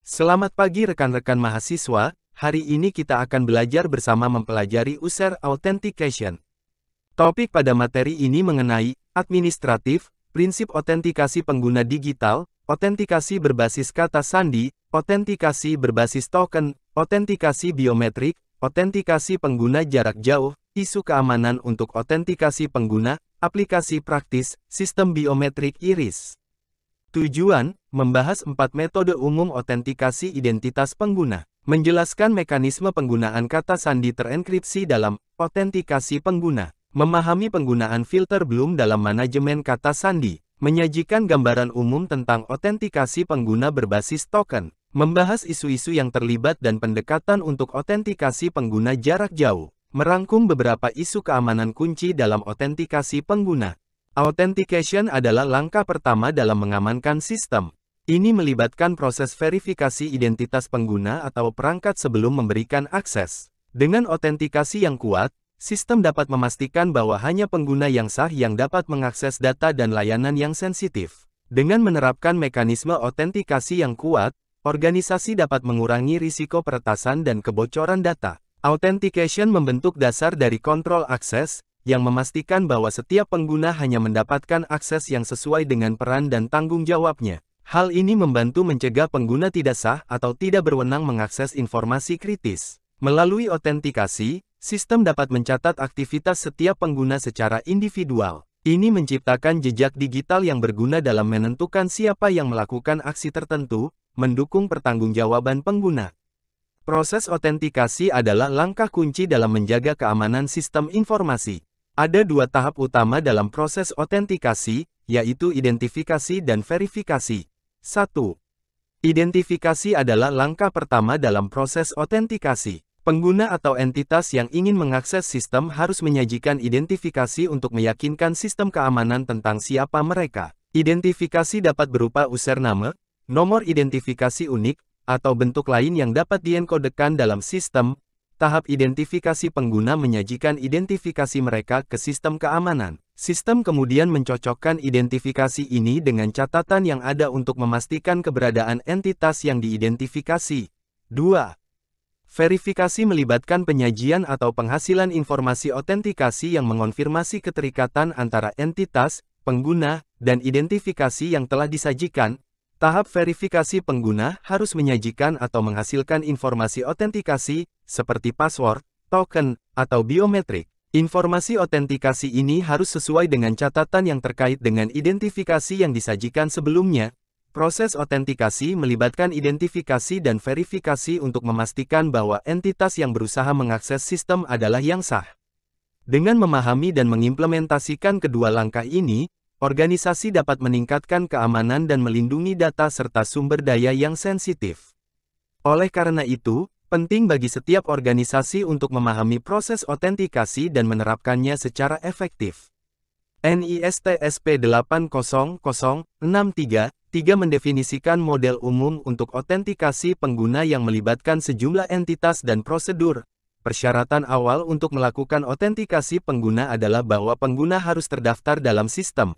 Selamat pagi rekan-rekan mahasiswa, hari ini kita akan belajar bersama mempelajari user authentication. Topik pada materi ini mengenai administratif, prinsip autentikasi pengguna digital, autentikasi berbasis kata sandi, autentikasi berbasis token, autentikasi biometrik, autentikasi pengguna jarak jauh, isu keamanan untuk autentikasi pengguna, aplikasi praktis, sistem biometrik iris. Tujuan, membahas 4 metode umum autentikasi identitas pengguna, menjelaskan mekanisme penggunaan kata sandi terenkripsi dalam autentikasi pengguna, memahami penggunaan filter Bloom dalam manajemen kata sandi, menyajikan gambaran umum tentang autentikasi pengguna berbasis token, membahas isu-isu yang terlibat dan pendekatan untuk autentikasi pengguna jarak jauh, merangkum beberapa isu keamanan kunci dalam autentikasi pengguna. Authentication adalah langkah pertama dalam mengamankan sistem. Ini melibatkan proses verifikasi identitas pengguna atau perangkat sebelum memberikan akses. Dengan autentikasi yang kuat, sistem dapat memastikan bahwa hanya pengguna yang sah yang dapat mengakses data dan layanan yang sensitif. Dengan menerapkan mekanisme autentikasi yang kuat, organisasi dapat mengurangi risiko peretasan dan kebocoran data. Authentication membentuk dasar dari kontrol akses, yang memastikan bahwa setiap pengguna hanya mendapatkan akses yang sesuai dengan peran dan tanggung jawabnya. Hal ini membantu mencegah pengguna tidak sah atau tidak berwenang mengakses informasi kritis. Melalui autentikasi, sistem dapat mencatat aktivitas setiap pengguna secara individual. Ini menciptakan jejak digital yang berguna dalam menentukan siapa yang melakukan aksi tertentu, mendukung pertanggungjawaban pengguna. Proses autentikasi adalah langkah kunci dalam menjaga keamanan sistem informasi. Ada 2 tahap utama dalam proses autentikasi, yaitu identifikasi dan verifikasi. 1. Identifikasi adalah langkah pertama dalam proses autentikasi. Pengguna atau entitas yang ingin mengakses sistem harus menyajikan identifikasi untuk meyakinkan sistem keamanan tentang siapa mereka. Identifikasi dapat berupa username, nomor identifikasi unik, atau bentuk lain yang dapat dienkodekan dalam sistem. Tahap identifikasi pengguna menyajikan identifikasi mereka ke sistem keamanan. Sistem kemudian mencocokkan identifikasi ini dengan catatan yang ada untuk memastikan keberadaan entitas yang diidentifikasi. 2. Verifikasi melibatkan penyajian atau penghasilan informasi autentikasi yang mengonfirmasi keterikatan antara entitas, pengguna, dan identifikasi yang telah disajikan. Tahap verifikasi pengguna harus menyajikan atau menghasilkan informasi autentikasi, seperti password, token, atau biometrik. Informasi autentikasi ini harus sesuai dengan catatan yang terkait dengan identifikasi yang disajikan sebelumnya. Proses autentikasi melibatkan identifikasi dan verifikasi untuk memastikan bahwa entitas yang berusaha mengakses sistem adalah yang sah. Dengan memahami dan mengimplementasikan kedua langkah ini, organisasi dapat meningkatkan keamanan dan melindungi data serta sumber daya yang sensitif. Oleh karena itu, penting bagi setiap organisasi untuk memahami proses autentikasi dan menerapkannya secara efektif. NIST SP 80063 mendefinisikan model umum untuk autentikasi pengguna yang melibatkan sejumlah entitas dan prosedur. Persyaratan awal untuk melakukan autentikasi pengguna adalah bahwa pengguna harus terdaftar dalam sistem.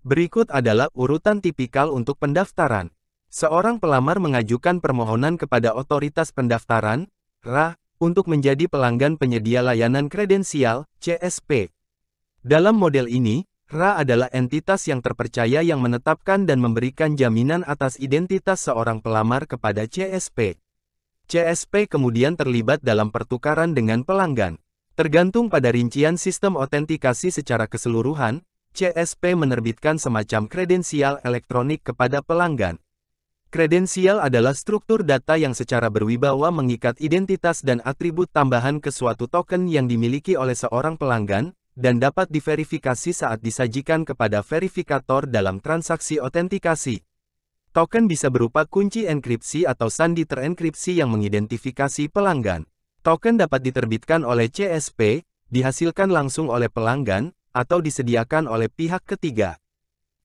Berikut adalah urutan tipikal untuk pendaftaran. Seorang pelamar mengajukan permohonan kepada otoritas pendaftaran, RA, untuk menjadi pelanggan penyedia layanan kredensial, CSP. Dalam model ini, RA adalah entitas yang terpercaya yang menetapkan dan memberikan jaminan atas identitas seorang pelamar kepada CSP. CSP kemudian terlibat dalam pertukaran dengan pelanggan. Tergantung pada rincian sistem autentikasi secara keseluruhan, CSP menerbitkan semacam kredensial elektronik kepada pelanggan. Kredensial adalah struktur data yang secara berwibawa mengikat identitas dan atribut tambahan ke suatu token yang dimiliki oleh seorang pelanggan, dan dapat diverifikasi saat disajikan kepada verifikator dalam transaksi autentikasi. Token bisa berupa kunci enkripsi atau sandi terenkripsi yang mengidentifikasi pelanggan. Token dapat diterbitkan oleh CSP, dihasilkan langsung oleh pelanggan, atau disediakan oleh pihak ketiga.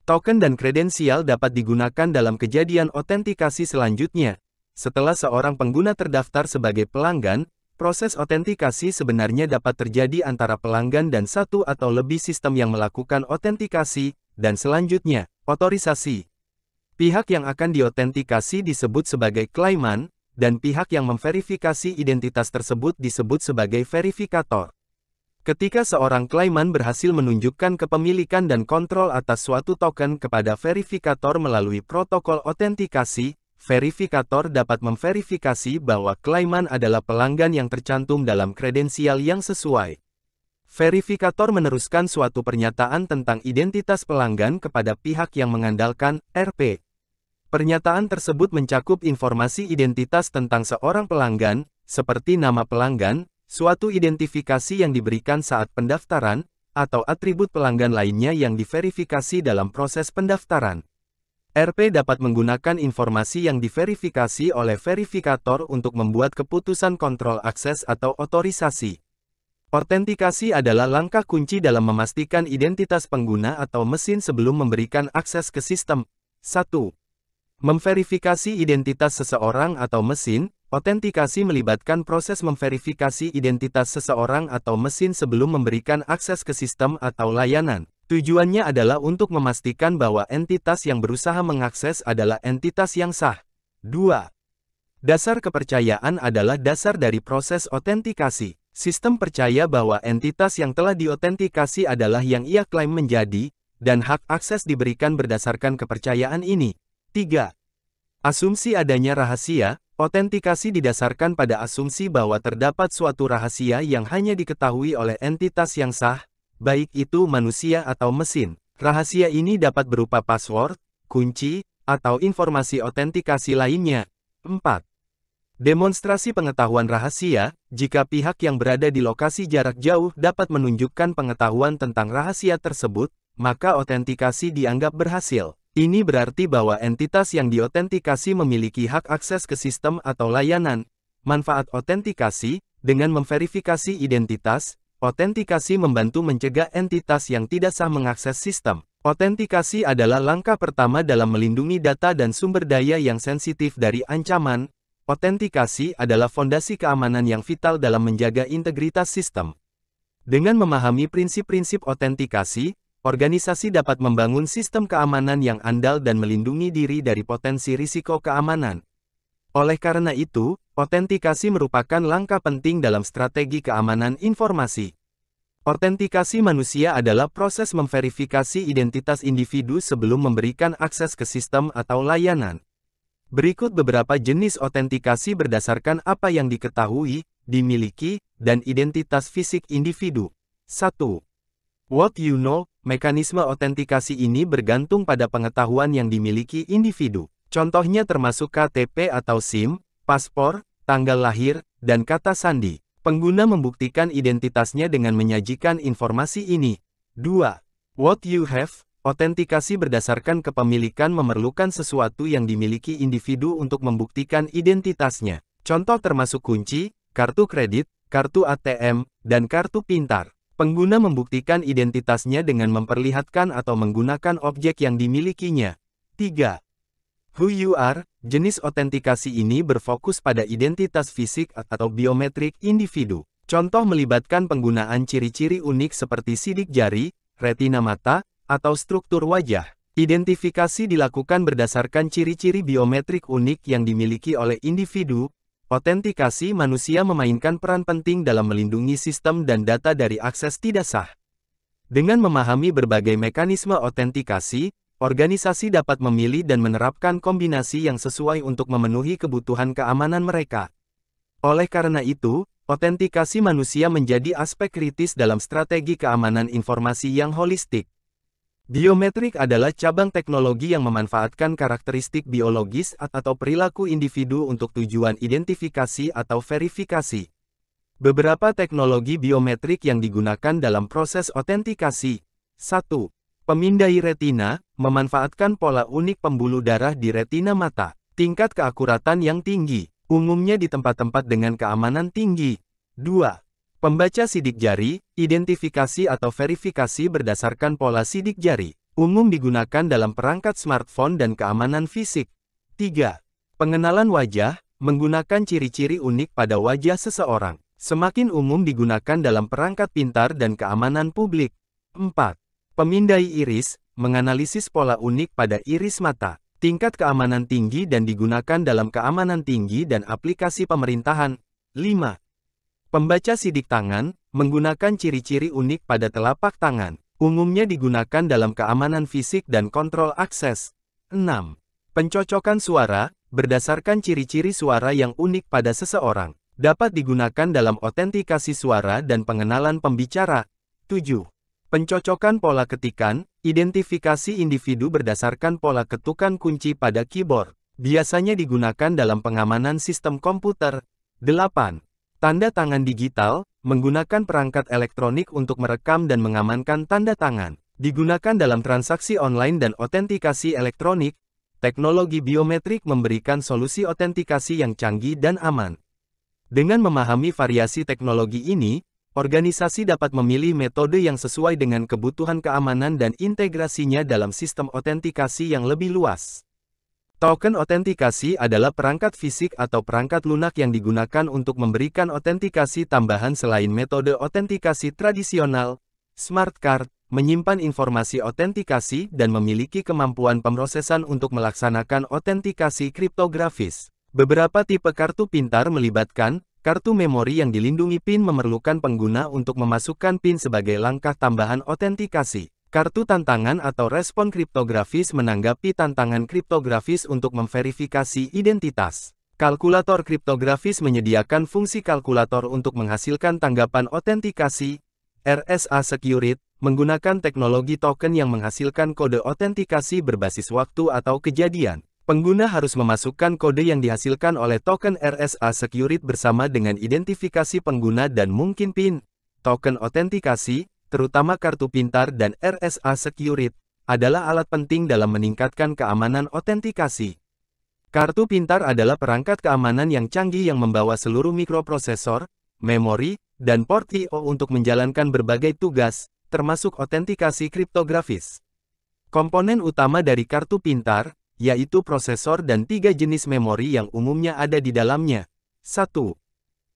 Token dan kredensial dapat digunakan dalam kejadian autentikasi selanjutnya. Setelah seorang pengguna terdaftar sebagai pelanggan, proses autentikasi sebenarnya dapat terjadi antara pelanggan dan satu atau lebih sistem yang melakukan autentikasi, dan selanjutnya, otorisasi. Pihak yang akan diautentikasi disebut sebagai klaiman, dan pihak yang memverifikasi identitas tersebut disebut sebagai verifikator. Ketika seorang klaiman berhasil menunjukkan kepemilikan dan kontrol atas suatu token kepada verifikator melalui protokol autentikasi, verifikator dapat memverifikasi bahwa klaiman adalah pelanggan yang tercantum dalam kredensial yang sesuai. Verifikator meneruskan suatu pernyataan tentang identitas pelanggan kepada pihak yang mengandalkan RP. Pernyataan tersebut mencakup informasi identitas tentang seorang pelanggan, seperti nama pelanggan, suatu identifikasi yang diberikan saat pendaftaran, atau atribut pelanggan lainnya yang diverifikasi dalam proses pendaftaran. RP dapat menggunakan informasi yang diverifikasi oleh verifikator untuk membuat keputusan kontrol akses atau otorisasi. Autentikasi adalah langkah kunci dalam memastikan identitas pengguna atau mesin sebelum memberikan akses ke sistem. 1. Memverifikasi identitas seseorang atau mesin. Autentikasi melibatkan proses memverifikasi identitas seseorang atau mesin sebelum memberikan akses ke sistem atau layanan. Tujuannya adalah untuk memastikan bahwa entitas yang berusaha mengakses adalah entitas yang sah. 2. Dasar kepercayaan adalah dasar dari proses autentikasi. Sistem percaya bahwa entitas yang telah diautentikasi adalah yang ia klaim menjadi, dan hak akses diberikan berdasarkan kepercayaan ini. 3. Asumsi adanya rahasia. Autentikasi didasarkan pada asumsi bahwa terdapat suatu rahasia yang hanya diketahui oleh entitas yang sah, baik itu manusia atau mesin. Rahasia ini dapat berupa password, kunci, atau informasi autentikasi lainnya. 4. Demonstrasi pengetahuan rahasia. Jika pihak yang berada di lokasi jarak jauh dapat menunjukkan pengetahuan tentang rahasia tersebut, maka autentikasi dianggap berhasil. Ini berarti bahwa entitas yang diautentikasi memiliki hak akses ke sistem atau layanan. Manfaat autentikasi, dengan memverifikasi identitas, autentikasi membantu mencegah entitas yang tidak sah mengakses sistem. Autentikasi adalah langkah pertama dalam melindungi data dan sumber daya yang sensitif dari ancaman. Autentikasi adalah fondasi keamanan yang vital dalam menjaga integritas sistem. Dengan memahami prinsip-prinsip autentikasi, organisasi dapat membangun sistem keamanan yang andal dan melindungi diri dari potensi risiko keamanan. Oleh karena itu, autentikasi merupakan langkah penting dalam strategi keamanan informasi. Autentikasi manusia adalah proses memverifikasi identitas individu sebelum memberikan akses ke sistem atau layanan. Berikut beberapa jenis autentikasi berdasarkan apa yang diketahui, dimiliki, dan identitas fisik individu. 1. What you know. Mekanisme autentikasi ini bergantung pada pengetahuan yang dimiliki individu. Contohnya termasuk KTP atau SIM, paspor, tanggal lahir, dan kata sandi. Pengguna membuktikan identitasnya dengan menyajikan informasi ini. 2. What you have. Autentikasi berdasarkan kepemilikan memerlukan sesuatu yang dimiliki individu untuk membuktikan identitasnya. Contoh termasuk kunci, kartu kredit, kartu ATM, dan kartu pintar. Pengguna membuktikan identitasnya dengan memperlihatkan atau menggunakan objek yang dimilikinya. 3. Who you are. Jenis autentikasi ini berfokus pada identitas fisik atau biometrik individu. Contoh melibatkan penggunaan ciri-ciri unik seperti sidik jari, retina mata, atau struktur wajah. Identifikasi dilakukan berdasarkan ciri-ciri biometrik unik yang dimiliki oleh individu. Autentikasi manusia memainkan peran penting dalam melindungi sistem dan data dari akses tidak sah. Dengan memahami berbagai mekanisme autentikasi, organisasi dapat memilih dan menerapkan kombinasi yang sesuai untuk memenuhi kebutuhan keamanan mereka. Oleh karena itu, autentikasi manusia menjadi aspek kritis dalam strategi keamanan informasi yang holistik. Biometrik adalah cabang teknologi yang memanfaatkan karakteristik biologis atau perilaku individu untuk tujuan identifikasi atau verifikasi. Beberapa teknologi biometrik yang digunakan dalam proses autentikasi. 1. Pemindai retina, memanfaatkan pola unik pembuluh darah di retina mata. Tingkat keakuratan yang tinggi, umumnya di tempat-tempat dengan keamanan tinggi. 2. Pembaca sidik jari, identifikasi atau verifikasi berdasarkan pola sidik jari. Umum digunakan dalam perangkat smartphone dan keamanan fisik. 3. Pengenalan wajah, menggunakan ciri-ciri unik pada wajah seseorang. Semakin umum digunakan dalam perangkat pintar dan keamanan publik. 4. Pemindai iris, menganalisis pola unik pada iris mata. tingkat keamanan tinggi dan digunakan dalam keamanan tinggi dan aplikasi pemerintahan. 5. Pembaca sidik tangan, menggunakan ciri-ciri unik pada telapak tangan. Umumnya digunakan dalam keamanan fisik dan kontrol akses. 6. Pencocokan suara, berdasarkan ciri-ciri suara yang unik pada seseorang. Dapat digunakan dalam otentikasi suara dan pengenalan pembicara. 7. Pencocokan pola ketikan, identifikasi individu berdasarkan pola ketukan kunci pada keyboard. Biasanya digunakan dalam pengamanan sistem komputer. 8. Tanda tangan digital, menggunakan perangkat elektronik untuk merekam dan mengamankan tanda tangan. Digunakan dalam transaksi online dan otentikasi elektronik. Teknologi biometrik memberikan solusi otentikasi yang canggih dan aman. Dengan memahami variasi teknologi ini, organisasi dapat memilih metode yang sesuai dengan kebutuhan keamanan dan integrasinya dalam sistem otentikasi yang lebih luas. Token otentikasi adalah perangkat fisik atau perangkat lunak yang digunakan untuk memberikan otentikasi tambahan selain metode otentikasi tradisional. Smart card menyimpan informasi otentikasi dan memiliki kemampuan pemrosesan untuk melaksanakan otentikasi kriptografis. Beberapa tipe kartu pintar melibatkan kartu memori yang dilindungi PIN memerlukan pengguna untuk memasukkan PIN sebagai langkah tambahan otentikasi. Kartu tantangan atau respon kriptografis menanggapi tantangan kriptografis untuk memverifikasi identitas. Kalkulator kriptografis menyediakan fungsi kalkulator untuk menghasilkan tanggapan otentikasi. RSA Security menggunakan teknologi token yang menghasilkan kode otentikasi berbasis waktu atau kejadian. Pengguna harus memasukkan kode yang dihasilkan oleh token RSA Security bersama dengan identifikasi pengguna dan mungkin PIN. Token otentikasi, terutama kartu pintar dan RSA Security, adalah alat penting dalam meningkatkan keamanan otentikasi. Kartu pintar adalah perangkat keamanan yang canggih yang membawa seluruh mikroprosesor, memori, dan port I/O untuk menjalankan berbagai tugas, termasuk otentikasi kriptografis. Komponen utama dari kartu pintar, yaitu prosesor dan 3 jenis memori yang umumnya ada di dalamnya. 1.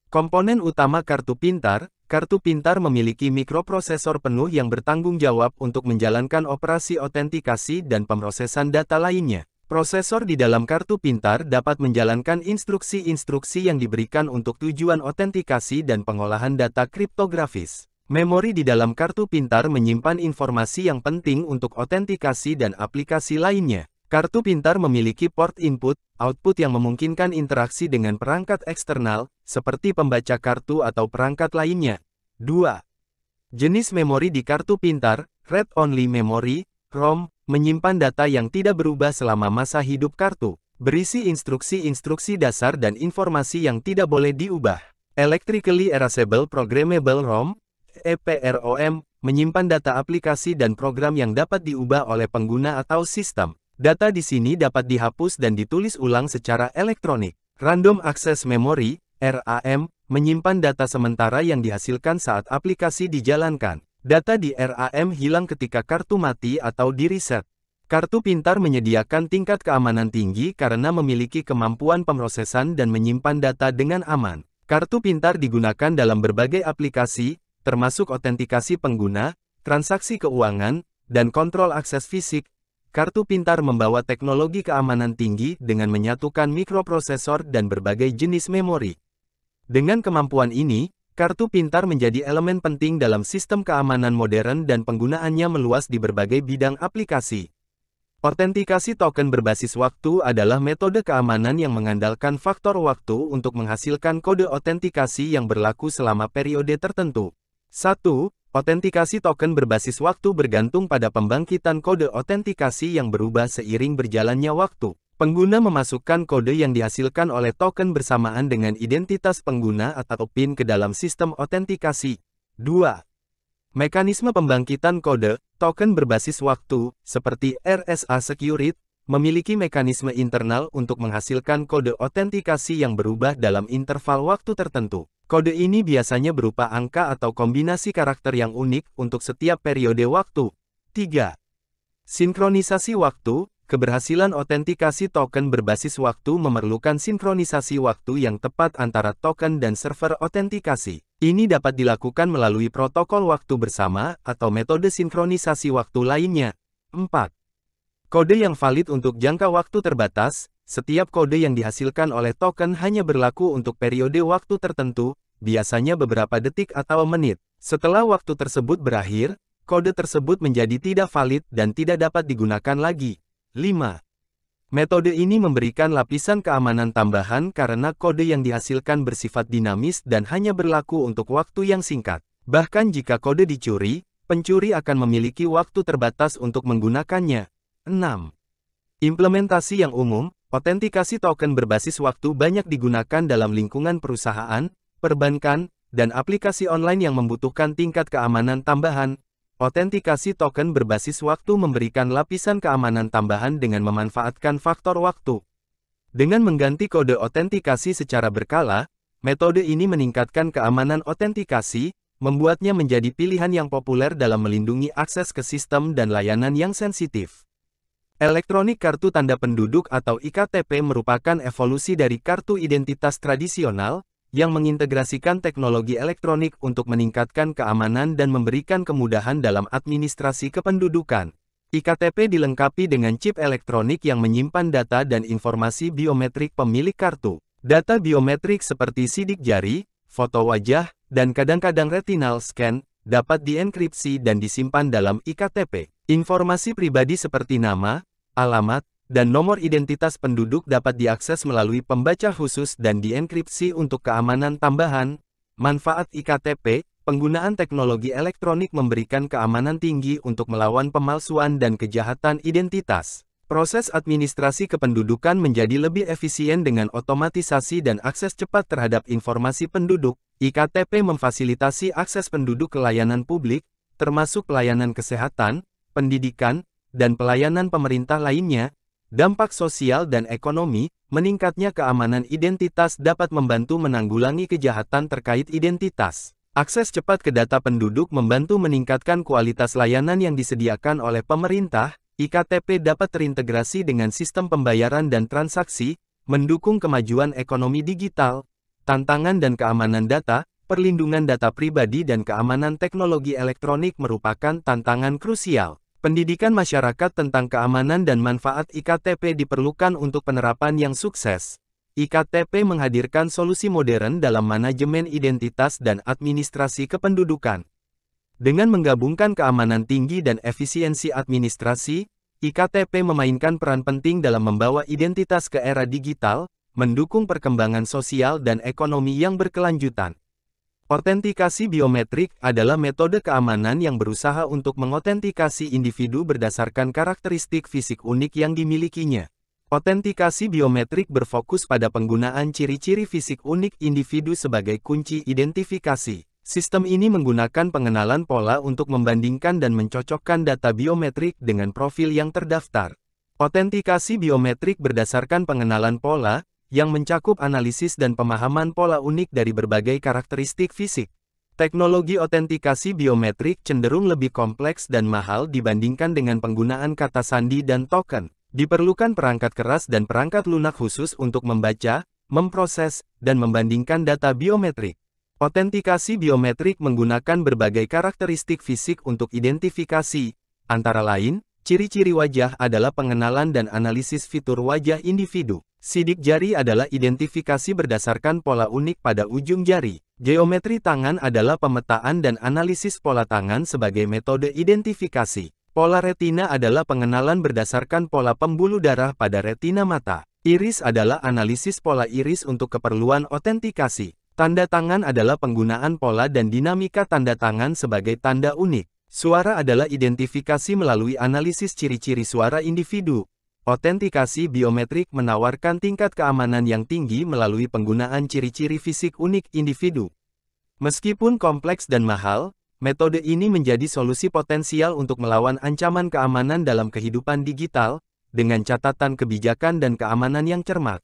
Komponen utama kartu pintar. Kartu pintar memiliki mikroprosesor penuh yang bertanggung jawab untuk menjalankan operasi otentikasi dan pemrosesan data lainnya. Prosesor di dalam kartu pintar dapat menjalankan instruksi-instruksi yang diberikan untuk tujuan otentikasi dan pengolahan data kriptografis. Memori di dalam kartu pintar menyimpan informasi yang penting untuk otentikasi dan aplikasi lainnya. Kartu pintar memiliki port input/output yang memungkinkan interaksi dengan perangkat eksternal, seperti pembaca kartu atau perangkat lainnya. 2. Jenis memori di kartu pintar, read-only memory, ROM, menyimpan data yang tidak berubah selama masa hidup kartu, berisi instruksi-instruksi dasar dan informasi yang tidak boleh diubah. Electrically Erasable Programmable ROM, EPROM, menyimpan data aplikasi dan program yang dapat diubah oleh pengguna atau sistem. Data di sini dapat dihapus dan ditulis ulang secara elektronik. Random Access Memory, RAM, menyimpan data sementara yang dihasilkan saat aplikasi dijalankan. Data di RAM hilang ketika kartu mati atau di-reset. Kartu pintar menyediakan tingkat keamanan tinggi karena memiliki kemampuan pemrosesan dan menyimpan data dengan aman. Kartu pintar digunakan dalam berbagai aplikasi, termasuk otentikasi pengguna, transaksi keuangan, dan kontrol akses fisik. Kartu pintar membawa teknologi keamanan tinggi dengan menyatukan mikroprosesor dan berbagai jenis memori. Dengan kemampuan ini, kartu pintar menjadi elemen penting dalam sistem keamanan modern dan penggunaannya meluas di berbagai bidang aplikasi. Otentikasi token berbasis waktu adalah metode keamanan yang mengandalkan faktor waktu untuk menghasilkan kode otentikasi yang berlaku selama periode tertentu. 1. Otentikasi token berbasis waktu bergantung pada pembangkitan kode otentikasi yang berubah seiring berjalannya waktu. Pengguna memasukkan kode yang dihasilkan oleh token bersamaan dengan identitas pengguna atau PIN ke dalam sistem otentikasi. 2. Mekanisme pembangkitan kode, token berbasis waktu, seperti RSA Security, memiliki mekanisme internal untuk menghasilkan kode otentikasi yang berubah dalam interval waktu tertentu. Kode ini biasanya berupa angka atau kombinasi karakter yang unik untuk setiap periode waktu. 3. Sinkronisasi waktu. Keberhasilan otentikasi token berbasis waktu memerlukan sinkronisasi waktu yang tepat antara token dan server otentikasi. Ini dapat dilakukan melalui protokol waktu bersama atau metode sinkronisasi waktu lainnya. 4. Kode yang valid untuk jangka waktu terbatas, setiap kode yang dihasilkan oleh token hanya berlaku untuk periode waktu tertentu, biasanya beberapa detik atau menit. Setelah waktu tersebut berakhir, kode tersebut menjadi tidak valid dan tidak dapat digunakan lagi. 5. Metode ini memberikan lapisan keamanan tambahan karena kode yang dihasilkan bersifat dinamis dan hanya berlaku untuk waktu yang singkat. Bahkan jika kode dicuri, pencuri akan memiliki waktu terbatas untuk menggunakannya. 6. Implementasi yang umum, otentikasi token berbasis waktu banyak digunakan dalam lingkungan perusahaan, perbankan, dan aplikasi online yang membutuhkan tingkat keamanan tambahan. Otentikasi token berbasis waktu memberikan lapisan keamanan tambahan dengan memanfaatkan faktor waktu. Dengan mengganti kode otentikasi secara berkala, metode ini meningkatkan keamanan otentikasi, membuatnya menjadi pilihan yang populer dalam melindungi akses ke sistem dan layanan yang sensitif. Elektronik kartu tanda penduduk atau IKTP merupakan evolusi dari kartu identitas tradisional, yang mengintegrasikan teknologi elektronik untuk meningkatkan keamanan dan memberikan kemudahan dalam administrasi kependudukan. IKTP dilengkapi dengan chip elektronik yang menyimpan data dan informasi biometrik pemilik kartu. Data biometrik seperti sidik jari, foto wajah, dan kadang-kadang retinal scan, dapat dienkripsi dan disimpan dalam IKTP. Informasi pribadi seperti nama, alamat, dan nomor identitas penduduk dapat diakses melalui pembaca khusus dan dienkripsi untuk keamanan tambahan. Manfaat IKTP, penggunaan teknologi elektronik memberikan keamanan tinggi untuk melawan pemalsuan dan kejahatan identitas. Proses administrasi kependudukan menjadi lebih efisien dengan otomatisasi dan akses cepat terhadap informasi penduduk. IKTP memfasilitasi akses penduduk ke layanan publik, termasuk pelayanan kesehatan, pendidikan, dan pelayanan pemerintah lainnya. Dampak sosial dan ekonomi, meningkatnya keamanan identitas dapat membantu menanggulangi kejahatan terkait identitas. Akses cepat ke data penduduk membantu meningkatkan kualitas layanan yang disediakan oleh pemerintah. IKTP dapat terintegrasi dengan sistem pembayaran dan transaksi, mendukung kemajuan ekonomi digital. Tantangan dan keamanan data, perlindungan data pribadi dan keamanan teknologi elektronik merupakan tantangan krusial. Pendidikan masyarakat tentang keamanan dan manfaat IKTP diperlukan untuk penerapan yang sukses. IKTP menghadirkan solusi modern dalam manajemen identitas dan administrasi kependudukan. Dengan menggabungkan keamanan tinggi dan efisiensi administrasi, IKTP memainkan peran penting dalam membawa identitas ke era digital, mendukung perkembangan sosial dan ekonomi yang berkelanjutan. Otentikasi biometrik adalah metode keamanan yang berusaha untuk mengotentikasi individu berdasarkan karakteristik fisik unik yang dimilikinya. Otentikasi biometrik berfokus pada penggunaan ciri-ciri fisik unik individu sebagai kunci identifikasi. Sistem ini menggunakan pengenalan pola untuk membandingkan dan mencocokkan data biometrik dengan profil yang terdaftar. Otentikasi biometrik berdasarkan pengenalan pola, yang mencakup analisis dan pemahaman pola unik dari berbagai karakteristik fisik. Teknologi otentikasi biometrik cenderung lebih kompleks dan mahal dibandingkan dengan penggunaan kata sandi dan token. Diperlukan perangkat keras dan perangkat lunak khusus untuk membaca, memproses, dan membandingkan data biometrik. Otentikasi biometrik menggunakan berbagai karakteristik fisik untuk identifikasi, antara lain, ciri-ciri wajah adalah pengenalan dan analisis fitur wajah individu. Sidik jari adalah identifikasi berdasarkan pola unik pada ujung jari. Geometri tangan adalah pemetaan dan analisis pola tangan sebagai metode identifikasi. Pola retina adalah pengenalan berdasarkan pola pembuluh darah pada retina mata. Iris adalah analisis pola iris untuk keperluan otentikasi. Tanda tangan adalah penggunaan pola dan dinamika tanda tangan sebagai tanda unik. Suara adalah identifikasi melalui analisis ciri-ciri suara individu. Otentikasi biometrik menawarkan tingkat keamanan yang tinggi melalui penggunaan ciri-ciri fisik unik individu. Meskipun kompleks dan mahal, metode ini menjadi solusi potensial untuk melawan ancaman keamanan dalam kehidupan digital, dengan catatan kebijakan dan keamanan yang cermat.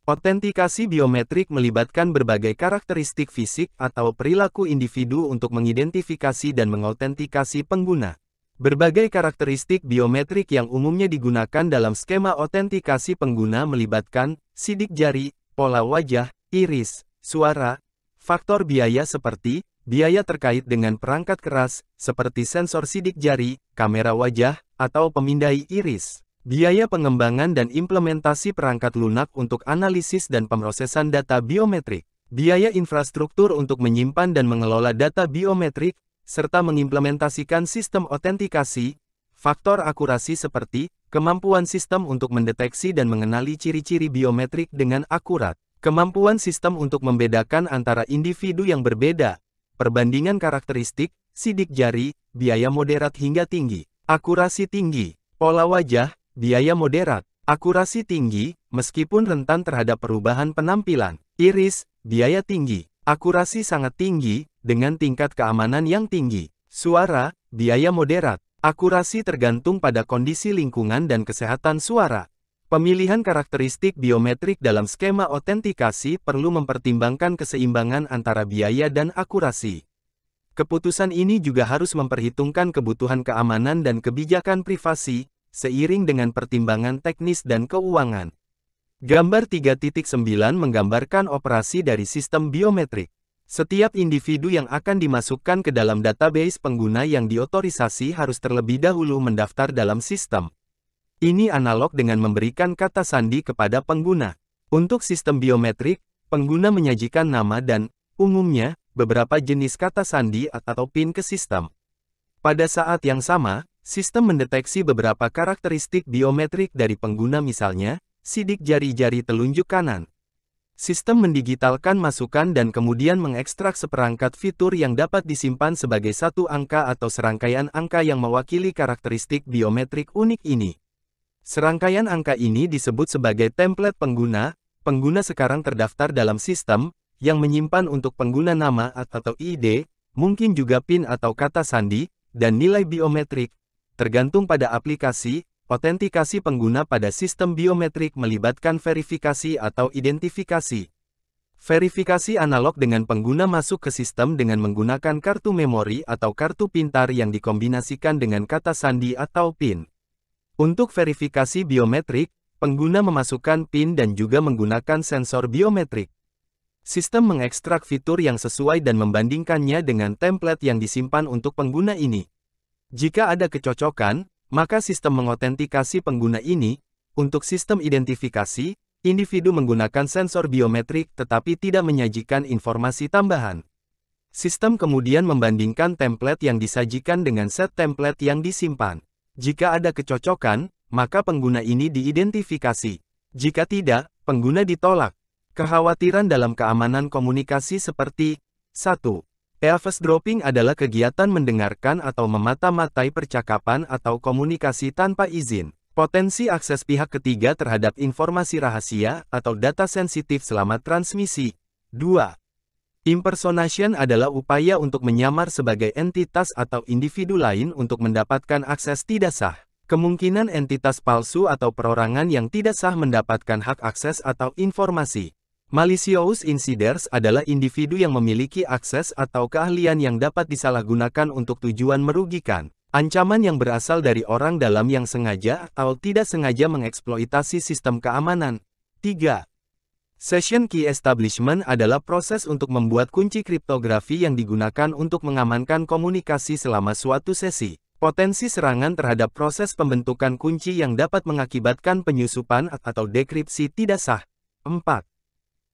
Otentikasi biometrik melibatkan berbagai karakteristik fisik atau perilaku individu untuk mengidentifikasi dan mengautentikasi pengguna. Berbagai karakteristik biometrik yang umumnya digunakan dalam skema otentikasi pengguna melibatkan sidik jari, pola wajah, iris, suara, faktor biaya seperti biaya terkait dengan perangkat keras, seperti sensor sidik jari, kamera wajah, atau pemindai iris. Biaya pengembangan dan implementasi perangkat lunak untuk analisis dan pemrosesan data biometrik. Biaya infrastruktur untuk menyimpan dan mengelola data biometrik, serta mengimplementasikan sistem otentikasi. Faktor akurasi seperti kemampuan sistem untuk mendeteksi dan mengenali ciri-ciri biometrik dengan akurat. Kemampuan sistem untuk membedakan antara individu yang berbeda. Perbandingan karakteristik, sidik jari, biaya moderat hingga tinggi. Akurasi tinggi. Pola wajah, biaya moderat. Akurasi tinggi, meskipun rentan terhadap perubahan penampilan. Iris, biaya tinggi. Akurasi sangat tinggi, dengan tingkat keamanan yang tinggi. Suara, biaya moderat. Akurasi tergantung pada kondisi lingkungan dan kesehatan suara. Pemilihan karakteristik biometrik dalam skema otentikasi perlu mempertimbangkan keseimbangan antara biaya dan akurasi. Keputusan ini juga harus memperhitungkan kebutuhan keamanan dan kebijakan privasi, seiring dengan pertimbangan teknis dan keuangan. Gambar 3.9 menggambarkan operasi dari sistem biometrik. Setiap individu yang akan dimasukkan ke dalam database pengguna yang diotorisasi harus terlebih dahulu mendaftar dalam sistem. Ini analog dengan memberikan kata sandi kepada pengguna. Untuk sistem biometrik, pengguna menyajikan nama dan, umumnya, beberapa jenis kata sandi atau PIN ke sistem. Pada saat yang sama, sistem mendeteksi beberapa karakteristik biometrik dari pengguna, misalnya, sidik jari-jari telunjuk kanan. Sistem mendigitalkan masukan dan kemudian mengekstrak seperangkat fitur yang dapat disimpan sebagai satu angka atau serangkaian angka yang mewakili karakteristik biometrik unik ini. Serangkaian angka ini disebut sebagai template pengguna. Pengguna sekarang terdaftar dalam sistem, yang menyimpan untuk pengguna nama atau ID, mungkin juga PIN atau kata sandi, dan nilai biometrik, tergantung pada aplikasi. Otentikasi pengguna pada sistem biometrik melibatkan verifikasi atau identifikasi. Verifikasi analog dengan pengguna masuk ke sistem dengan menggunakan kartu memori atau kartu pintar yang dikombinasikan dengan kata sandi atau PIN. Untuk verifikasi biometrik, pengguna memasukkan PIN dan juga menggunakan sensor biometrik. Sistem mengekstrak fitur yang sesuai dan membandingkannya dengan template yang disimpan untuk pengguna ini. Jika ada kecocokan, maka sistem mengotentikasi pengguna ini. Untuk sistem identifikasi, individu menggunakan sensor biometrik tetapi tidak menyajikan informasi tambahan. Sistem kemudian membandingkan template yang disajikan dengan set template yang disimpan. Jika ada kecocokan, maka pengguna ini diidentifikasi. Jika tidak, pengguna ditolak. Kekhawatiran dalam keamanan komunikasi seperti 1. Eavesdropping adalah kegiatan mendengarkan atau memata-matai percakapan atau komunikasi tanpa izin. Potensi akses pihak ketiga terhadap informasi rahasia atau data sensitif selama transmisi. 2. Impersonation adalah upaya untuk menyamar sebagai entitas atau individu lain untuk mendapatkan akses tidak sah. Kemungkinan entitas palsu atau perorangan yang tidak sah mendapatkan hak akses atau informasi. Malicious insiders adalah individu yang memiliki akses atau keahlian yang dapat disalahgunakan untuk tujuan merugikan. Ancaman yang berasal dari orang dalam yang sengaja atau tidak sengaja mengeksploitasi sistem keamanan. 3. Session Key Establishment adalah proses untuk membuat kunci kriptografi yang digunakan untuk mengamankan komunikasi selama suatu sesi. Potensi serangan terhadap proses pembentukan kunci yang dapat mengakibatkan penyusupan atau dekripsi tidak sah. 4.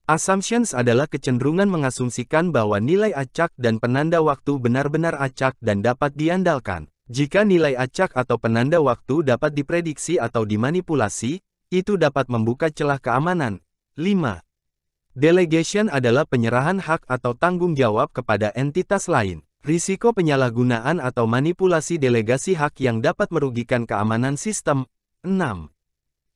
Assumptions adalah kecenderungan mengasumsikan bahwa nilai acak dan penanda waktu benar-benar acak dan dapat diandalkan. Jika nilai acak atau penanda waktu dapat diprediksi atau dimanipulasi, itu dapat membuka celah keamanan. 5. Delegation adalah penyerahan hak atau tanggung jawab kepada entitas lain. Risiko penyalahgunaan atau manipulasi delegasi hak yang dapat merugikan keamanan sistem. 6.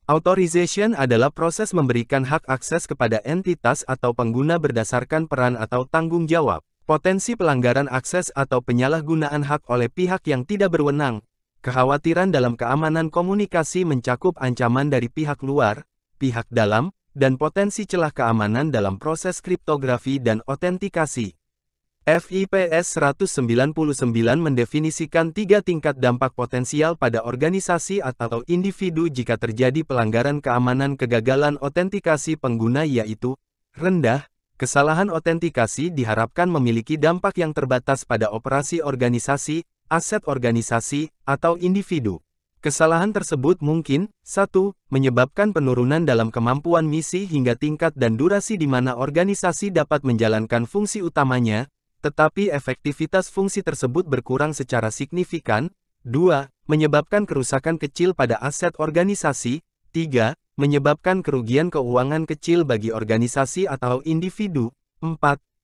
Authorization adalah proses memberikan hak akses kepada entitas atau pengguna berdasarkan peran atau tanggung jawab. Potensi pelanggaran akses atau penyalahgunaan hak oleh pihak yang tidak berwenang. Kekhawatiran dalam keamanan komunikasi mencakup ancaman dari pihak luar, pihak dalam, dan potensi celah keamanan dalam proses kriptografi dan otentikasi. FIPS 199 mendefinisikan 3 tingkat dampak potensial pada organisasi atau individu jika terjadi pelanggaran keamanan kegagalan otentikasi pengguna, yaitu rendah. Kesalahan otentikasi diharapkan memiliki dampak yang terbatas pada operasi organisasi, aset organisasi, atau individu. Kesalahan tersebut mungkin, 1. Menyebabkan penurunan dalam kemampuan misi hingga tingkat dan durasi di mana organisasi dapat menjalankan fungsi utamanya, tetapi efektivitas fungsi tersebut berkurang secara signifikan. 2. Menyebabkan kerusakan kecil pada aset organisasi. 3. Menyebabkan kerugian keuangan kecil bagi organisasi atau individu. 4.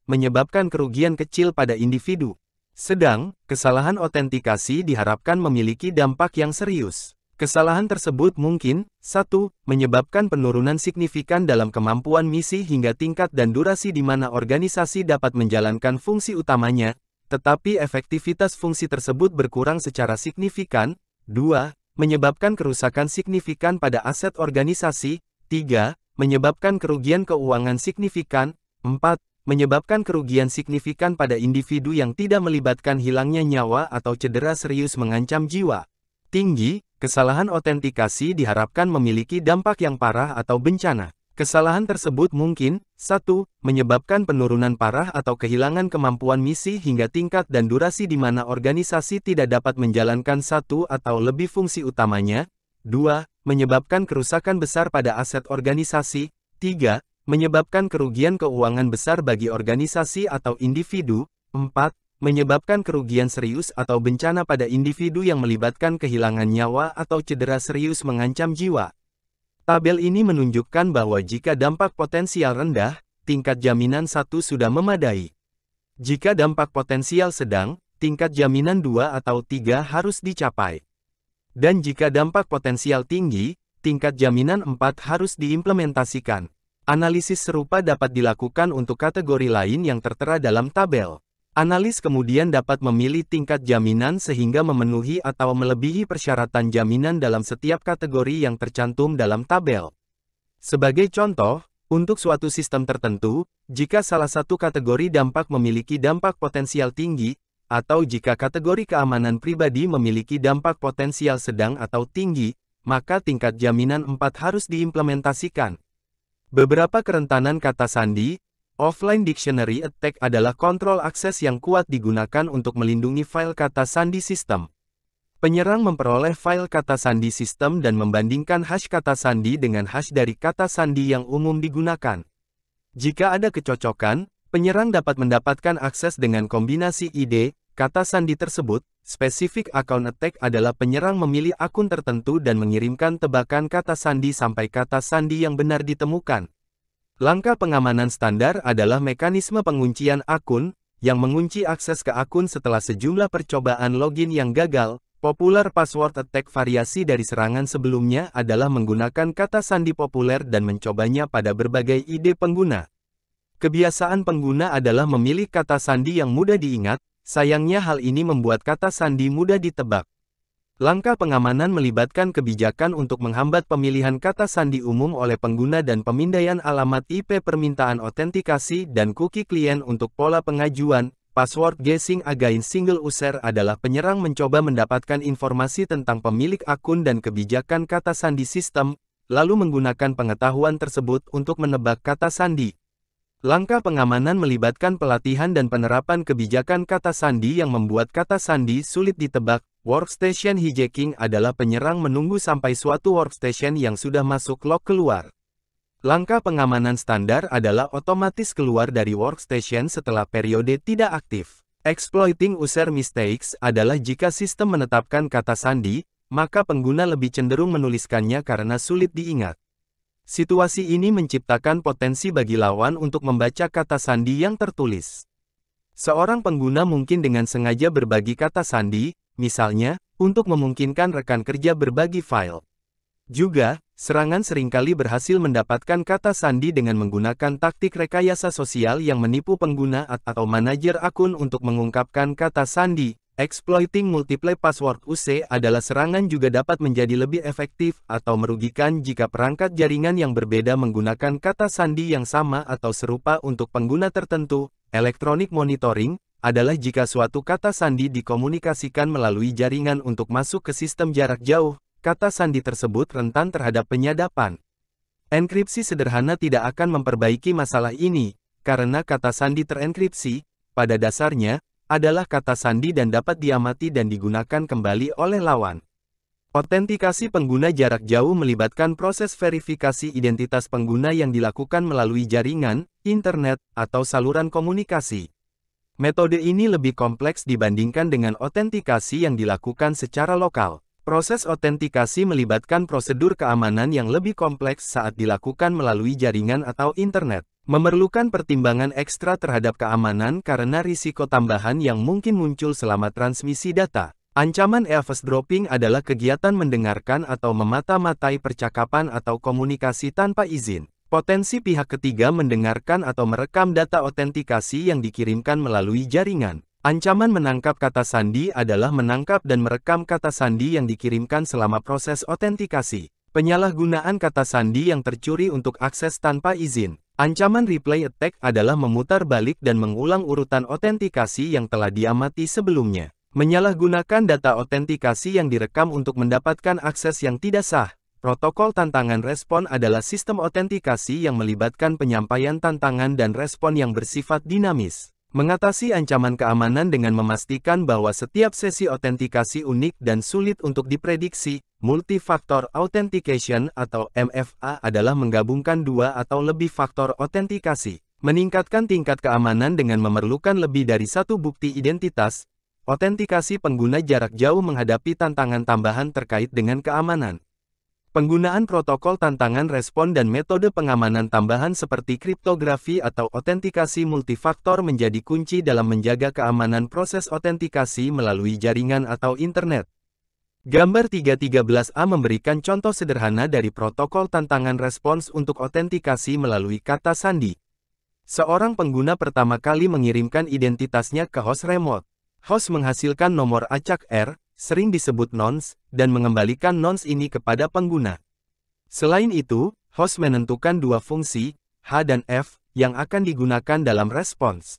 Menyebabkan kerugian kecil pada individu. Sedang, kesalahan otentikasi diharapkan memiliki dampak yang serius. Kesalahan tersebut mungkin, 1. Menyebabkan penurunan signifikan dalam kemampuan misi hingga tingkat dan durasi di mana organisasi dapat menjalankan fungsi utamanya, tetapi efektivitas fungsi tersebut berkurang secara signifikan. 2. Menyebabkan kerusakan signifikan pada aset organisasi. 3. Menyebabkan kerugian keuangan signifikan. 4. Menyebabkan kerugian signifikan pada individu yang tidak melibatkan hilangnya nyawa atau cedera serius mengancam jiwa. Tinggi, kesalahan otentikasi diharapkan memiliki dampak yang parah atau bencana. Kesalahan tersebut mungkin, 1. Menyebabkan penurunan parah atau kehilangan kemampuan misi hingga tingkat dan durasi di mana organisasi tidak dapat menjalankan satu atau lebih fungsi utamanya. 2. Menyebabkan kerusakan besar pada aset organisasi. 3. Menyebabkan kerugian keuangan besar bagi organisasi atau individu. 4. Menyebabkan kerugian serius atau bencana pada individu yang melibatkan kehilangan nyawa atau cedera serius mengancam jiwa. Tabel ini menunjukkan bahwa jika dampak potensial rendah, tingkat jaminan 1 sudah memadai. Jika dampak potensial sedang, tingkat jaminan 2 atau 3 harus dicapai. Dan jika dampak potensial tinggi, tingkat jaminan 4 harus diimplementasikan. Analisis serupa dapat dilakukan untuk kategori lain yang tertera dalam tabel. Analis kemudian dapat memilih tingkat jaminan sehingga memenuhi atau melebihi persyaratan jaminan dalam setiap kategori yang tercantum dalam tabel. Sebagai contoh, untuk suatu sistem tertentu, jika salah satu kategori dampak memiliki dampak potensial tinggi, atau jika kategori keamanan pribadi memiliki dampak potensial sedang atau tinggi, maka tingkat jaminan 4 harus diimplementasikan. Beberapa kerentanan kata sandi, offline dictionary attack adalah kontrol akses yang kuat digunakan untuk melindungi file kata sandi sistem. Penyerang memperoleh file kata sandi sistem dan membandingkan hash kata sandi dengan hash dari kata sandi yang umum digunakan. Jika ada kecocokan, penyerang dapat mendapatkan akses dengan kombinasi ID, kata sandi tersebut. Specific account attack adalah penyerang memilih akun tertentu dan mengirimkan tebakan kata sandi sampai kata sandi yang benar ditemukan. Langkah pengamanan standar adalah mekanisme penguncian akun, yang mengunci akses ke akun setelah sejumlah percobaan login yang gagal. Popular password attack variasi dari serangan sebelumnya adalah menggunakan kata sandi populer dan mencobanya pada berbagai ide pengguna. Kebiasaan pengguna adalah memilih kata sandi yang mudah diingat. Sayangnya hal ini membuat kata sandi mudah ditebak. Langkah pengamanan melibatkan kebijakan untuk menghambat pemilihan kata sandi umum oleh pengguna dan pemindaian alamat IP permintaan autentikasi dan cookie klien untuk pola pengajuan. Password guessing against single user adalah penyerang mencoba mendapatkan informasi tentang pemilik akun dan kebijakan kata sandi sistem, lalu menggunakan pengetahuan tersebut untuk menebak kata sandi. Langkah pengamanan melibatkan pelatihan dan penerapan kebijakan kata sandi yang membuat kata sandi sulit ditebak. Workstation hijacking adalah penyerang menunggu sampai suatu workstation yang sudah masuk log keluar. Langkah pengamanan standar adalah otomatis keluar dari workstation setelah periode tidak aktif. Exploiting user mistakes adalah jika sistem menetapkan kata sandi, maka pengguna lebih cenderung menuliskannya karena sulit diingat. Situasi ini menciptakan potensi bagi lawan untuk membaca kata sandi yang tertulis. Seorang pengguna mungkin dengan sengaja berbagi kata sandi, misalnya, untuk memungkinkan rekan kerja berbagi file. Juga, serangan seringkali berhasil mendapatkan kata sandi dengan menggunakan taktik rekayasa sosial yang menipu pengguna atau manajer akun untuk mengungkapkan kata sandi. Exploiting multiple password UC adalah serangan juga dapat menjadi lebih efektif atau merugikan jika perangkat jaringan yang berbeda menggunakan kata sandi yang sama atau serupa untuk pengguna tertentu. Electronic monitoring adalah jika suatu kata sandi dikomunikasikan melalui jaringan untuk masuk ke sistem jarak jauh, kata sandi tersebut rentan terhadap penyadapan. Enkripsi sederhana tidak akan memperbaiki masalah ini, karena kata sandi terenkripsi, pada dasarnya, adalah kata sandi dan dapat diamati dan digunakan kembali oleh lawan. Otentikasi pengguna jarak jauh melibatkan proses verifikasi identitas pengguna yang dilakukan melalui jaringan, internet, atau saluran komunikasi. Metode ini lebih kompleks dibandingkan dengan otentikasi yang dilakukan secara lokal. Proses otentikasi melibatkan prosedur keamanan yang lebih kompleks saat dilakukan melalui jaringan atau internet. Memerlukan pertimbangan ekstra terhadap keamanan karena risiko tambahan yang mungkin muncul selama transmisi data. Ancaman eavesdropping adalah kegiatan mendengarkan atau memata-matai percakapan atau komunikasi tanpa izin. Potensi pihak ketiga mendengarkan atau merekam data otentikasi yang dikirimkan melalui jaringan. Ancaman menangkap kata sandi adalah menangkap dan merekam kata sandi yang dikirimkan selama proses otentikasi. Penyalahgunaan kata sandi yang tercuri untuk akses tanpa izin. Ancaman replay attack adalah memutar balik dan mengulang urutan otentikasi yang telah diamati sebelumnya. Menyalahgunakan data otentikasi yang direkam untuk mendapatkan akses yang tidak sah. Protokol tantangan respon adalah sistem otentikasi yang melibatkan penyampaian tantangan dan respon yang bersifat dinamis. Mengatasi ancaman keamanan dengan memastikan bahwa setiap sesi otentikasi unik dan sulit untuk diprediksi. Multi-factor authentication atau MFA adalah menggabungkan dua atau lebih faktor otentikasi. Meningkatkan tingkat keamanan dengan memerlukan lebih dari satu bukti identitas. Otentikasi pengguna jarak jauh menghadapi tantangan tambahan terkait dengan keamanan. Penggunaan protokol tantangan respon dan metode pengamanan tambahan seperti kriptografi atau otentikasi multifaktor menjadi kunci dalam menjaga keamanan proses otentikasi melalui jaringan atau internet. Gambar 3.13a memberikan contoh sederhana dari protokol tantangan respons untuk otentikasi melalui kata sandi. Seorang pengguna pertama kali mengirimkan identitasnya ke host remote. Host menghasilkan nomor acak R, sering disebut nonce, dan mengembalikan nonce ini kepada pengguna. Selain itu, host menentukan dua fungsi, H dan F, yang akan digunakan dalam respons.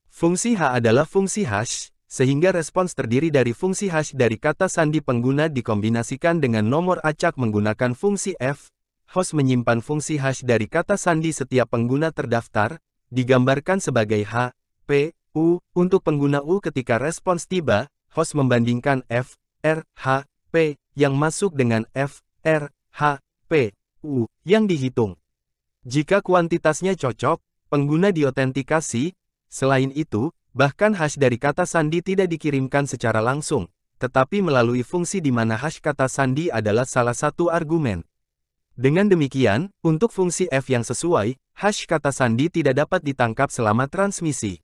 Fungsi H adalah fungsi hash, sehingga respons terdiri dari fungsi hash dari kata sandi pengguna dikombinasikan dengan nomor acak menggunakan fungsi F. Host menyimpan fungsi hash dari kata sandi setiap pengguna terdaftar, digambarkan sebagai H, P, U, untuk pengguna U ketika respons tiba. Host membandingkan F, R, H, P, yang masuk dengan F, R, H, P, U, yang dihitung. Jika kuantitasnya cocok, pengguna diotentikasi. Selain itu, bahkan hash dari kata sandi tidak dikirimkan secara langsung, tetapi melalui fungsi di mana hash kata sandi adalah salah satu argumen. Dengan demikian, untuk fungsi F yang sesuai, hash kata sandi tidak dapat ditangkap selama transmisi.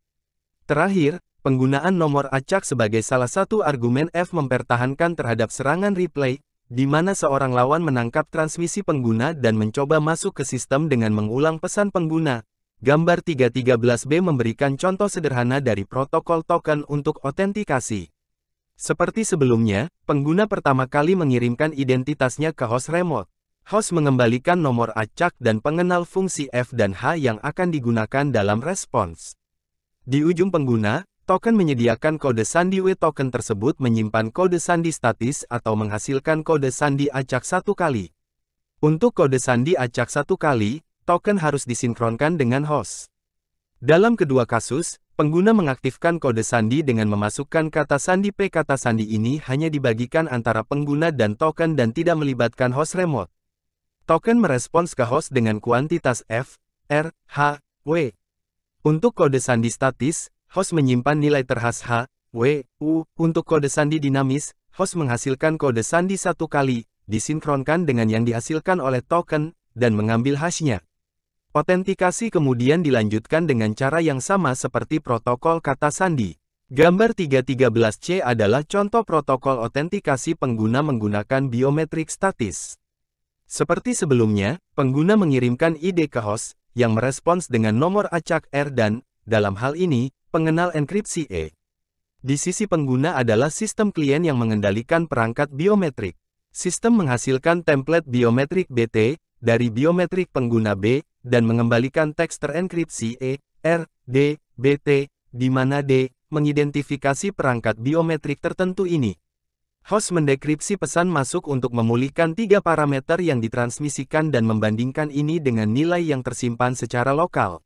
Terakhir, penggunaan nomor acak sebagai salah satu argumen F mempertahankan terhadap serangan replay, di mana seorang lawan menangkap transmisi pengguna dan mencoba masuk ke sistem dengan mengulang pesan pengguna. Gambar 3.13b memberikan contoh sederhana dari protokol token untuk otentikasi. Seperti sebelumnya, pengguna pertama kali mengirimkan identitasnya ke host remote. Host mengembalikan nomor acak dan pengenal fungsi F dan H yang akan digunakan dalam respons. Di ujung pengguna, token menyediakan kode sandi W. Token tersebut menyimpan kode sandi statis atau menghasilkan kode sandi acak satu kali. Untuk kode sandi acak satu kali, token harus disinkronkan dengan host. Dalam kedua kasus, pengguna mengaktifkan kode sandi dengan memasukkan kata sandi P. Kata sandi ini hanya dibagikan antara pengguna dan token dan tidak melibatkan host remote. Token merespons ke host dengan kuantitas F, R, H, W. Untuk kode sandi statis, host menyimpan nilai terhash H, W, U. Untuk kode sandi dinamis, host menghasilkan kode sandi satu kali, disinkronkan dengan yang dihasilkan oleh token, dan mengambil hashnya. Otentikasi kemudian dilanjutkan dengan cara yang sama seperti protokol kata sandi. Gambar 3.13c adalah contoh protokol otentikasi pengguna menggunakan biometrik statis. Seperti sebelumnya, pengguna mengirimkan ID ke host, yang merespons dengan nomor acak R dan, dalam hal ini, pengenal enkripsi E. Di sisi pengguna adalah sistem klien yang mengendalikan perangkat biometrik. Sistem menghasilkan template biometrik BT, dari biometrik pengguna B, dan mengembalikan teks terenkripsi E, R, D, BT, di mana D, mengidentifikasi perangkat biometrik tertentu ini. Host mendekripsi pesan masuk untuk memulihkan tiga parameter yang ditransmisikan dan membandingkan ini dengan nilai yang tersimpan secara lokal.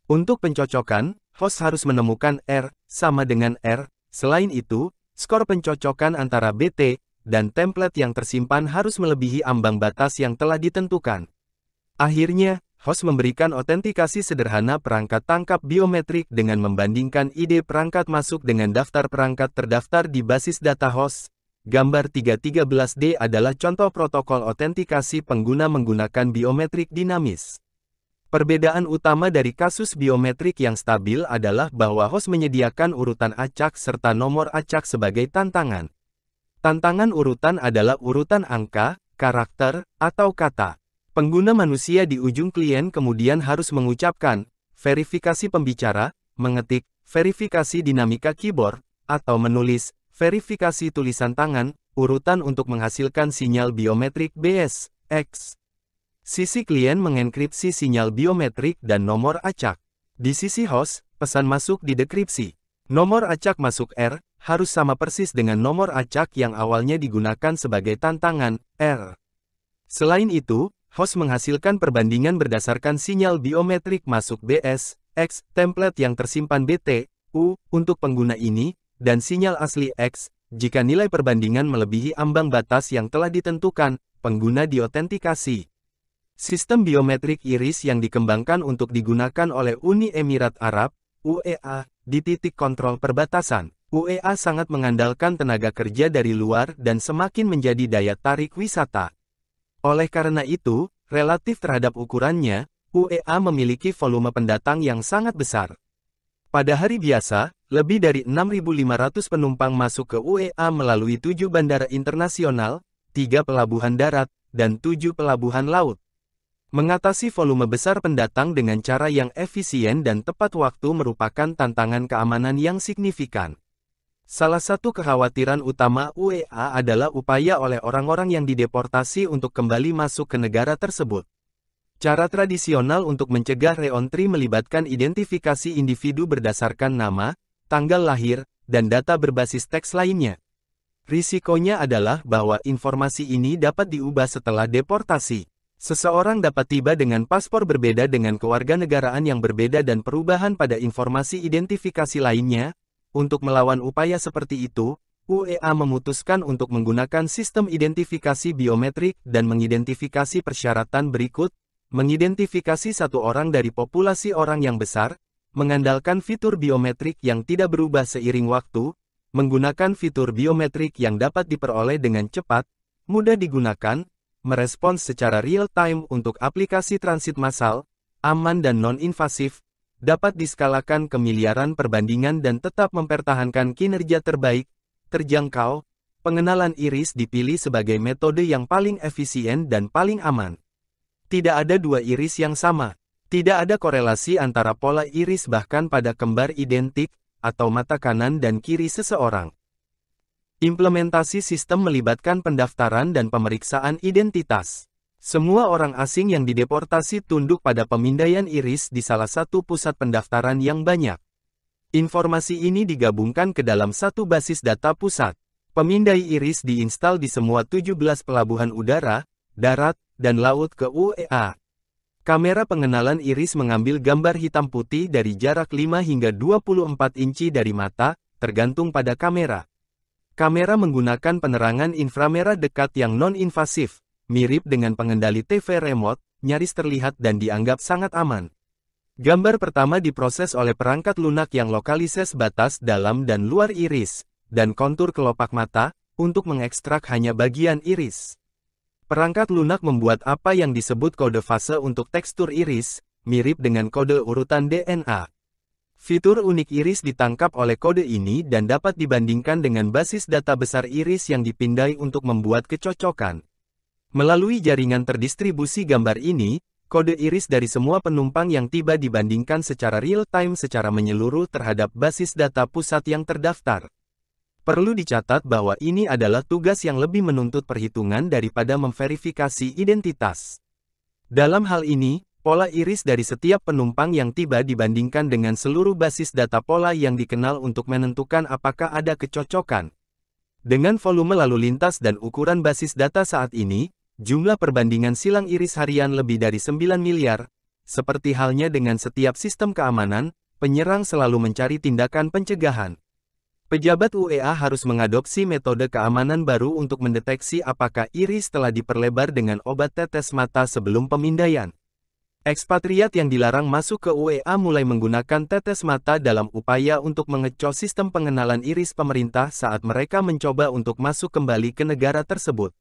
Untuk pencocokan, host harus menemukan R, sama dengan R. Selain itu, skor pencocokan antara BT, dan template yang tersimpan harus melebihi ambang batas yang telah ditentukan. Akhirnya, host memberikan otentikasi sederhana perangkat tangkap biometrik dengan membandingkan ID perangkat masuk dengan daftar perangkat terdaftar di basis data host. Gambar 313D adalah contoh protokol otentikasi pengguna menggunakan biometrik dinamis. Perbedaan utama dari kasus biometrik yang stabil adalah bahwa host menyediakan urutan acak serta nomor acak sebagai tantangan. Tantangan urutan adalah urutan angka, karakter, atau kata. Pengguna manusia di ujung klien kemudian harus mengucapkan verifikasi pembicara, mengetik verifikasi dinamika keyboard, atau menulis verifikasi tulisan tangan, urutan untuk menghasilkan sinyal biometrik BS(X). Sisi klien mengenkripsi sinyal biometrik dan nomor acak. Di sisi host, pesan masuk didekripsi. Nomor acak masuk R, harus sama persis dengan nomor acak yang awalnya digunakan sebagai tantangan, R. Selain itu, host menghasilkan perbandingan berdasarkan sinyal biometrik masuk BS(X) template yang tersimpan BT(U) untuk pengguna ini, dan sinyal asli X, jika nilai perbandingan melebihi ambang batas yang telah ditentukan, pengguna diautentikasi. Sistem biometrik iris yang dikembangkan untuk digunakan oleh Uni Emirat Arab, UEA, di titik kontrol perbatasan. UEA sangat mengandalkan tenaga kerja dari luar dan semakin menjadi daya tarik wisata. Oleh karena itu, relatif terhadap ukurannya, UEA memiliki volume pendatang yang sangat besar. Pada hari biasa, lebih dari 6.500 penumpang masuk ke UEA melalui 7 bandara internasional, 3 pelabuhan darat, dan 7 pelabuhan laut. Mengatasi volume besar pendatang dengan cara yang efisien dan tepat waktu merupakan tantangan keamanan yang signifikan. Salah satu kekhawatiran utama UEA adalah upaya oleh orang-orang yang dideportasi untuk kembali masuk ke negara tersebut. Cara tradisional untuk mencegah re-entry melibatkan identifikasi individu berdasarkan nama, tanggal lahir, dan data berbasis teks lainnya. Risikonya adalah bahwa informasi ini dapat diubah setelah deportasi. Seseorang dapat tiba dengan paspor berbeda dengan kewarganegaraan yang berbeda dan perubahan pada informasi identifikasi lainnya. Untuk melawan upaya seperti itu, UEA memutuskan untuk menggunakan sistem identifikasi biometrik dan mengidentifikasi persyaratan berikut. Mengidentifikasi satu orang dari populasi orang yang besar, mengandalkan fitur biometrik yang tidak berubah seiring waktu, menggunakan fitur biometrik yang dapat diperoleh dengan cepat, mudah digunakan, merespons secara real-time untuk aplikasi transit massal, aman dan non-invasif, dapat diskalakan ke miliaran perbandingan dan tetap mempertahankan kinerja terbaik, terjangkau, pengenalan iris dipilih sebagai metode yang paling efisien dan paling aman. Tidak ada dua iris yang sama. Tidak ada korelasi antara pola iris bahkan pada kembar identik, atau mata kanan dan kiri seseorang. Implementasi sistem melibatkan pendaftaran dan pemeriksaan identitas. Semua orang asing yang dideportasi tunduk pada pemindaian iris di salah satu pusat pendaftaran yang banyak. Informasi ini digabungkan ke dalam satu basis data pusat. Pemindai iris diinstal di semua 17 pelabuhan udara, darat, dan laut ke UEA. Kamera pengenalan iris mengambil gambar hitam putih dari jarak 5 hingga 24 inci dari mata, tergantung pada kamera. Kamera menggunakan penerangan inframerah dekat yang non-invasif, mirip dengan pengendali TV remote, nyaris terlihat dan dianggap sangat aman. Gambar pertama diproses oleh perangkat lunak yang lokalises batas dalam dan luar iris, dan kontur kelopak mata, untuk mengekstrak hanya bagian iris. Perangkat lunak membuat apa yang disebut kode fase untuk tekstur iris, mirip dengan kode urutan DNA. Fitur unik iris ditangkap oleh kode ini dan dapat dibandingkan dengan basis data besar iris yang dipindai untuk membuat kecocokan. Melalui jaringan terdistribusi gambar ini, kode iris dari semua penumpang yang tiba dibandingkan secara real-time secara menyeluruh terhadap basis data pusat yang terdaftar. Perlu dicatat bahwa ini adalah tugas yang lebih menuntut perhitungan daripada memverifikasi identitas. Dalam hal ini, pola iris dari setiap penumpang yang tiba dibandingkan dengan seluruh basis data pola yang dikenal untuk menentukan apakah ada kecocokan. Dengan volume lalu lintas dan ukuran basis data saat ini, jumlah perbandingan silang iris harian lebih dari 9 miliar. Seperti halnya dengan setiap sistem keamanan, penyerang selalu mencari tindakan pencegahan. Pejabat UEA harus mengadopsi metode keamanan baru untuk mendeteksi apakah iris telah diperlebar dengan obat tetes mata sebelum pemindaian. Ekspatriat yang dilarang masuk ke UEA mulai menggunakan tetes mata dalam upaya untuk mengecoh sistem pengenalan iris pemerintah saat mereka mencoba untuk masuk kembali ke negara tersebut.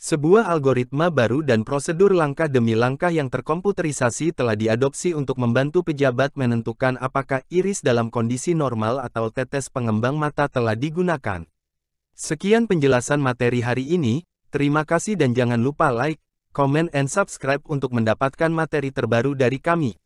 Sebuah algoritma baru dan prosedur langkah demi langkah yang terkomputerisasi telah diadopsi untuk membantu pejabat menentukan apakah iris dalam kondisi normal atau tetes pengembang mata telah digunakan. Sekian penjelasan materi hari ini, terima kasih dan jangan lupa like, comment, and subscribe untuk mendapatkan materi terbaru dari kami.